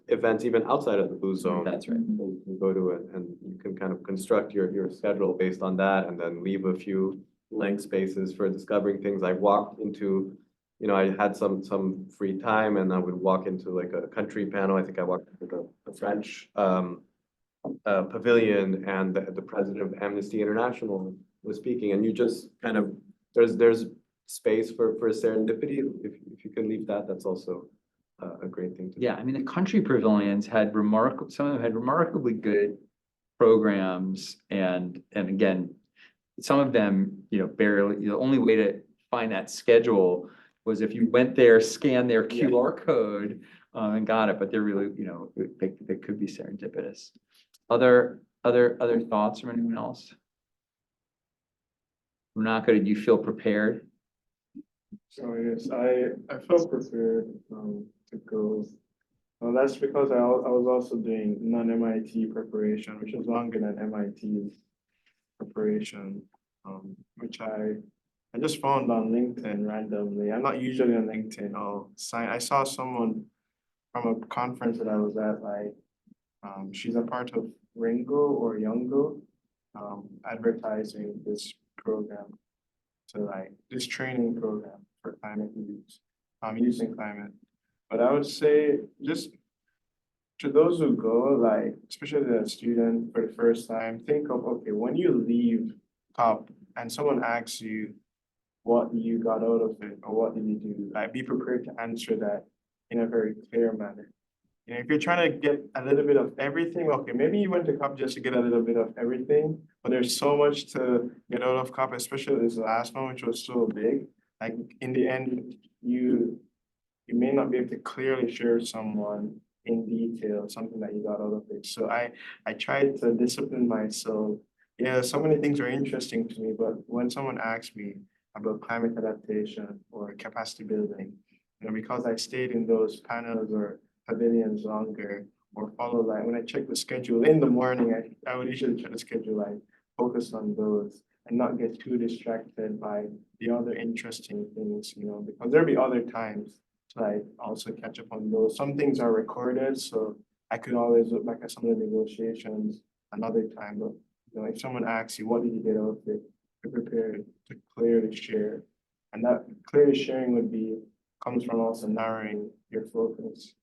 events even outside of the blue zone. That's right. You can go to it and you can kind of construct your schedule based on that and then leave a few blank spaces for discovering things. I walked into, I had some free time and I would walk into like a country panel. I think I walked into the French pavilion and the president of Amnesty International was speaking, and you just kind of there's space for serendipity. If you can leave that's also a great thing to do. Yeah, I mean the country pavilions had some of them had remarkably good programs, and again, some of them barely. The only way to find that schedule was if you went there, scanned their QR code, and got it. But they're really they could be serendipitous. Other thoughts from anyone else? Renaka, did you feel prepared? So yes, I felt prepared to go. Well, that's because I was also doing non-MIT preparation, which is longer than MIT's preparation, which I just found on LinkedIn randomly. I'm not usually on LinkedIn. I saw someone from a conference that I was at, like, she's a part of Ringo or Youngo, advertising this program this training program for climate use, using climate. But I would say just to those who go, like, especially a student for the first time, think of, okay, when you leave COP and someone asks you what you got out of it or what did you do, like, be prepared to answer that in a very clear manner. If you're trying to get a little bit of everything, okay, maybe you went to COP just to get a little bit of everything, but there's so much to get out of COP, especially this last one, which was so big. Like, in the end, you may not be able to clearly share someone in detail something that you got out of it. So I tried to discipline myself Yeah, so many things are interesting to me, but when someone asks me about climate adaptation or capacity building, because I stayed in those panels or pavilions longer or follow like when I check the schedule in the morning, I would usually try to schedule like focus on those and not get too distracted by the other interesting things, because there'll be other times to like also catch up on those. Some things are recorded, so I could always look back at some of the negotiations another time, but if someone asks you, what did you get out of it? Be prepared to clearly share. And that clearly sharing comes from also narrowing your focus.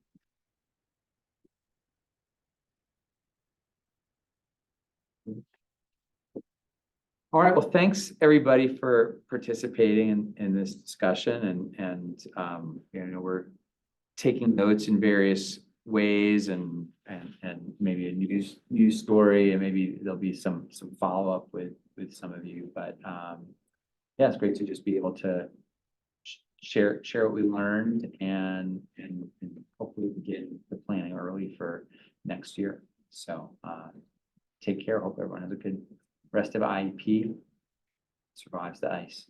All right, well, thanks everybody for participating in this discussion and we're taking notes in various ways and maybe a news story, and maybe there'll be some follow-up with some of you, but yeah, it's great to just be able to share what we learned and hopefully begin the planning early for next year. So take care. Hope everyone has a good rest of IEP, survives the ice.